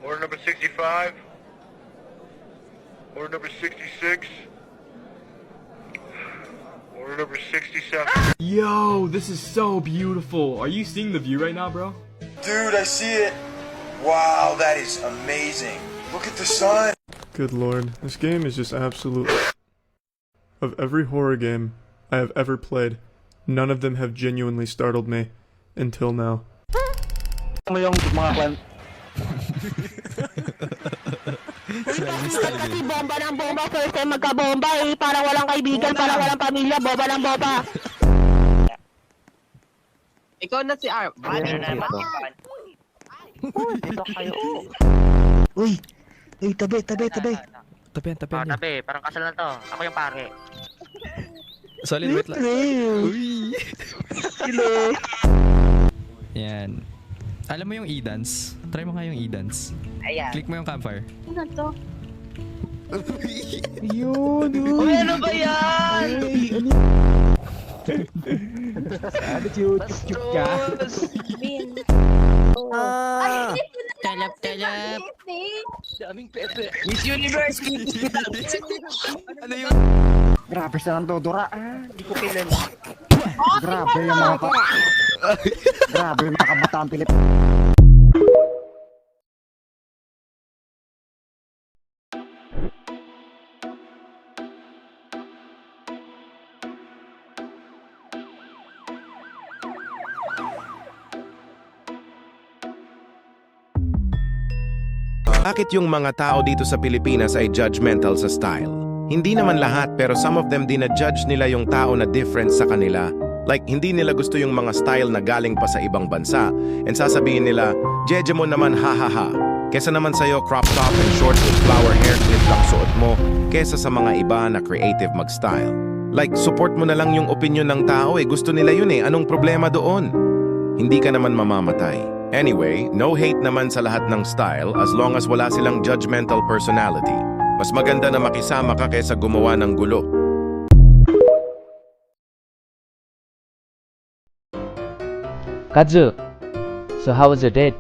Order number 65. Order number 66. Order number 67. Yo, this is so beautiful. Are you seeing the view right now, bro? Dude, I see it. Wow, that is amazing. Look at the sun. Good lord, this game is just absolute. Of every horror game I have ever played, none of them have genuinely startled me until now. Kasi bomba ng bomba, first time magka-bomba eh. Parang walang kaibigan, parang walang pamilya, bomba ng bomba. Ikaw na si Arm. Dito kayo. Uy, tabi. Tabi, Parang kasal na to. Ako yung pare. solid, wait lang. Uy! Hello. Yan. Alam mo yung e-dance? Try mo nga yung e-dance. Ayan. Click mo yung campfire. Ano to? Yun. Uy, ano ba yan? Ano cute ka? Talap. Daming pepe. Miss Universe! Ano yun? Grabe sa Dodora. Hindi ko kilala. Grabe yung mga Grabe yung mga kabataan Pilip. Bakit yung mga tao dito sa Pilipinas ay judgmental sa style? Hindi naman lahat, pero some of them dinajudge nila yung tao na different sa kanila. Like, hindi nila gusto yung mga style na galing pa sa ibang bansa. And sasabihin nila, Jeje mo naman ha. Kesa naman sa'yo, crop top and short with flower hair clip lang suot mo, kesa sa mga iba na creative mag-style. Like, support mo na lang yung opinion ng tao gusto nila yun Anong problema doon? Hindi ka naman mamamatay. Anyway, no hate naman sa lahat ng style as long as wala silang judgmental personality. Mas maganda na makisama ka kaysa gumawa ng gulo. Kazu, so how was your date?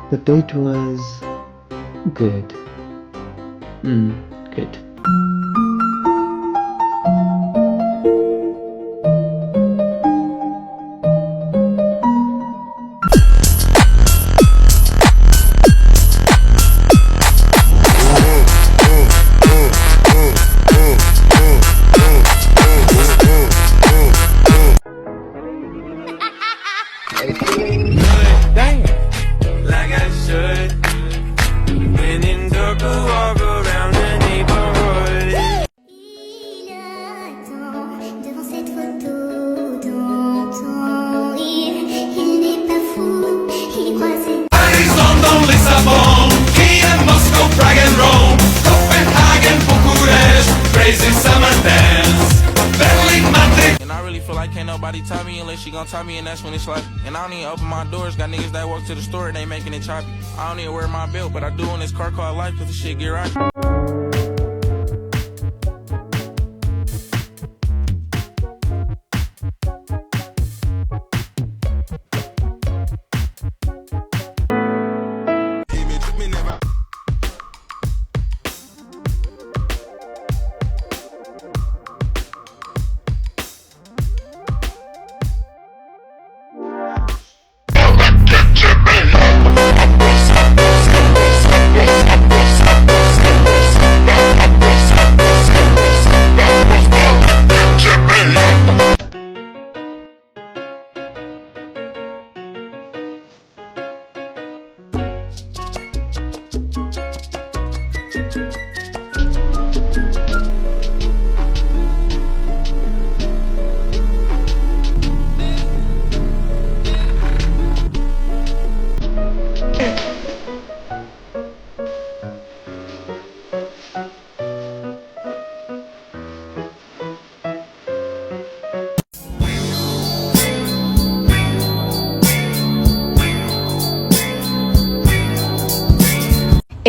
The date was good. Good. Like I should. When in dark, walk around the neighborhood. Il attend devant cette photo d'antan. Il n'est pas fou, il croit c'est Paris, London, Lissabon, Kiev, Moscow, Prague and Rome, Copenhagen, Bucharest, crazy summer dance, Berlin, Madrid. And I really feel like can't nobody tell me unless she gon' tell me, and that's when it's like. And I don't even open my doors. Got niggas that walk to the store and they making it choppy. I don't even wear my belt, but I do in this car called life cause the shit get right.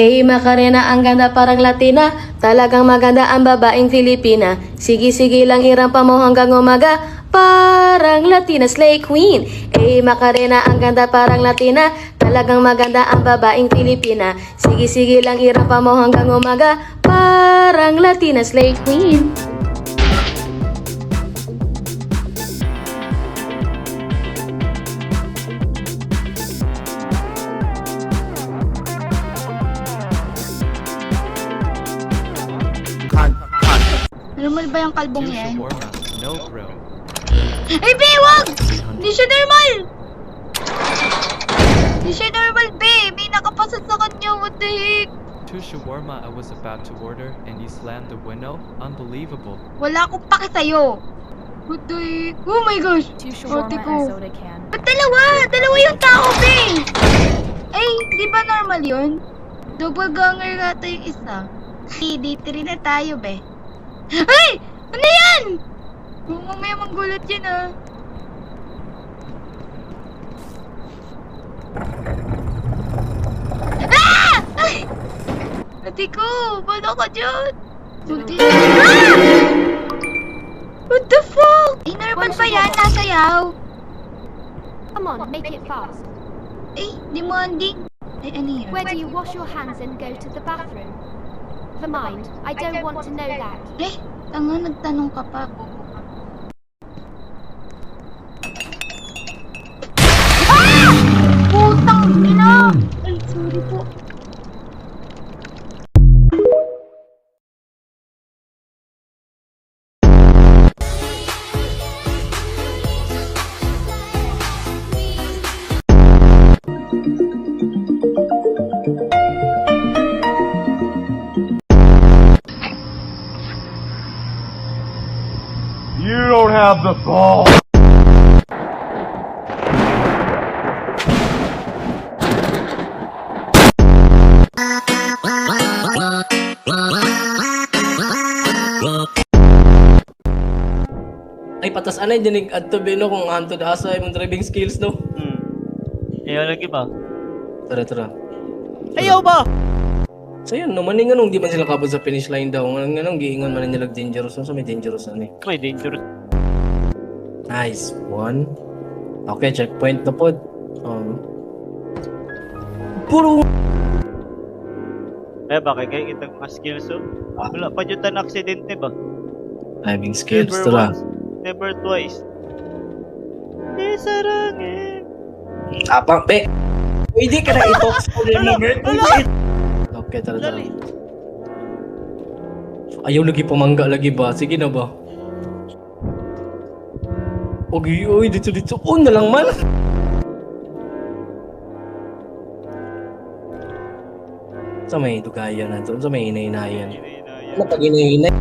Macarena, ang ganda parang Latina. Talagang maganda ang babaeng Filipina. Sige-sige lang irampa mo hanggang umaga. Parang Latina slay queen. Macarena, ang ganda parang Latina. Talagang maganda ang babaeng Filipina. Sige-sige lang irampa mo hanggang umaga. Parang Latina slay queen. Normal ba yung kalbong yan? No, bro. Ay, be, wag! Hindi siya normal! Hindi siya normal, be! May nakapasat sa kanya, what the heck? Two shawarma I was about to order and you slammed the window? Unbelievable. Wala akong pake sa'yo! What the heck? Oh my gosh! Ate ko. Ba't dalawa? Dalawa yung tao, be! Ay, di ba normal yun? Double ganger rata yung isa. D3 na tayo, be. Ay! Ano yan? Mamaya manggulat yan, ah. Ah! Ay! Ate ko, paano ka dyan? Buti. Ah! What the fuck? Ay, normal ba yan? Nasayaw. Come on, make it fast. Ay, demanding. Ay, ano yun? Where do you wash your hands and go to the bathroom? Never mind, I don't want to know that. Eh, tanga, nagtanong ka pa. Ah! Putang ina! Ay, sorry po. You don't have the ball. Ay, patas anay dinig adto beno kung anto da asa imong driving skills no. Ayaw lagi ba? Tara. Ayaw ba? So yun, no, maning anong di man sila kabot sa finish line daw. Anong giingon man nila dangerous. Ano sa may dangerous na ni? May dangerous. Nice. One. Okay, checkpoint na po. Puro... Eh, bakit kayo kitang mga skills oh? Wala pa dyan tan aksidente ba? Driving skills, Never tara. once, never twice. Isarangin. Apang, pe! Pwede ka na i-talk sa number. Okay, tara. Ayaw lagi pamangga lagi ba? Sige na ba? Okay, oy, dito. On na lang man! Sa may dugayan na to, sa may hinay-hinayan. Ano pag hinay-hinay?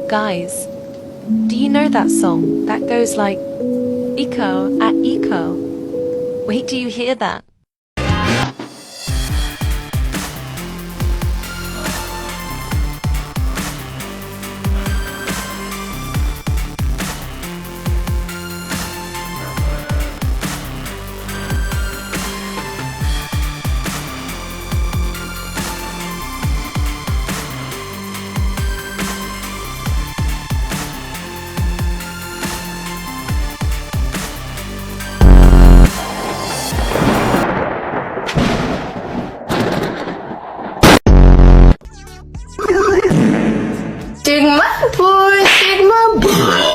Guys, do you know that song that goes like eco at eco? Wait till you hear that. Sigma boy, Sigma boy.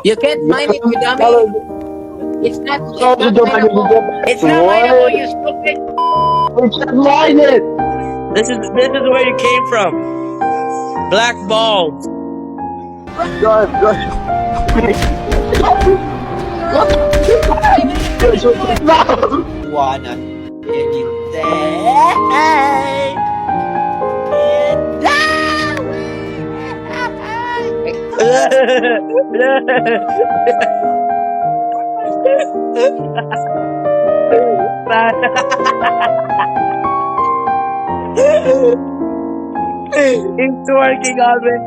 You can't mine it, you dummy! It's not mineable, you stupid! It's not mine it! This is where you came from. Black balls. Wanna It's working already.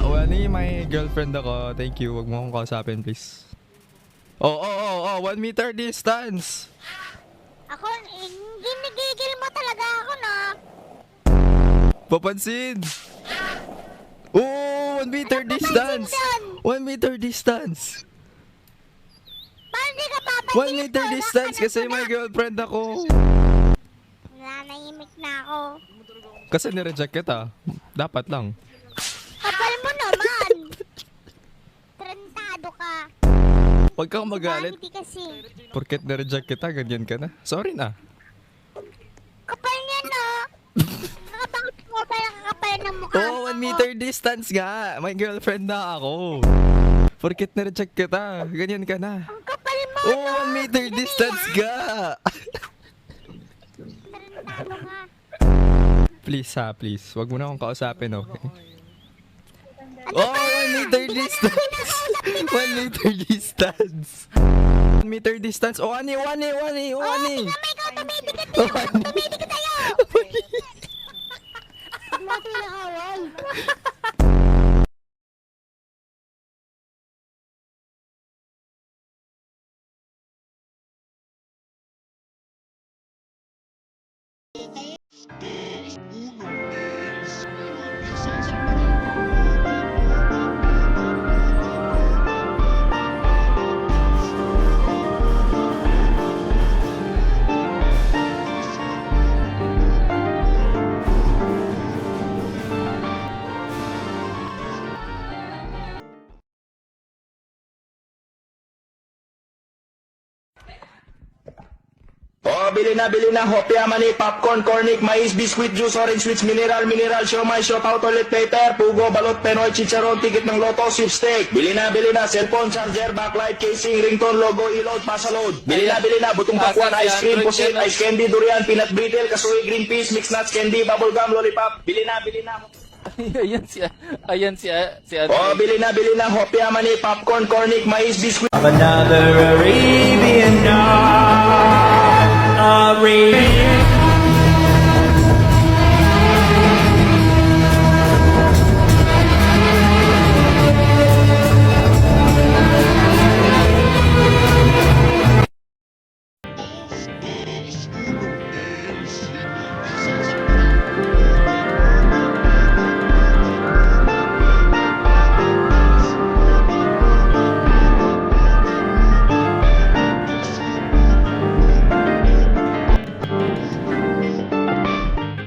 Wani, may girlfriend ako. Thank you. Wag mo akong kausapin, please. Oh, 1 meter distance. Ako, ginigigil mo talaga ako, no? Papansin. Oh, 1 meter distance. 1 meter distance. Paano di ka papansin? 1 meter distance kasi may girlfriend ako. Nanahimik na ako. Kasi nireject kita. Dapat lang. Kapal mo naman. Trentado ka. Huwag kang magalit. Hindi kasi. Porket nireject kita, ganyan ka na. Sorry na. Kapal niya, no? Nakapangit mo pala kakapal ng mukha mo. Oh, 1 meter distance nga. May girlfriend na ako. Porket nireject kita, ganyan ka na. Ang kapal mo, Oh, 1 meter distance nga. Trentado ka. Please ha, please. Huwag mo na akong kausapin, okay? Oh, 1 meter distance. 1 meter distance. 1 meter distance. Oh, Ani. May ikaw, tumitikat Oh, tayo. Ani. Tumitikat tayo. Huwag natin nakawal. Oh, bili na, hopya, mani, popcorn, cornic, mais, biscuit, juice, orange, sweets, mineral, siomay, siopaw, toilet paper, pugo, balot, penoy, chicharon, ticket ng loto, sweepstake. Bili na, cellphone, charger, backlight, casing, ringtone, logo, ilod, pasaload. Bili na, butong pakwan, ice cream, pusit, ice candy, durian, peanut brittle, kasoy, green peas, mixed nuts, candy, bubblegum, lollipop. Bili na. Ayan si Oh, bili na, hopya, mani, popcorn, cornic, mais, biscuit. Another Arabian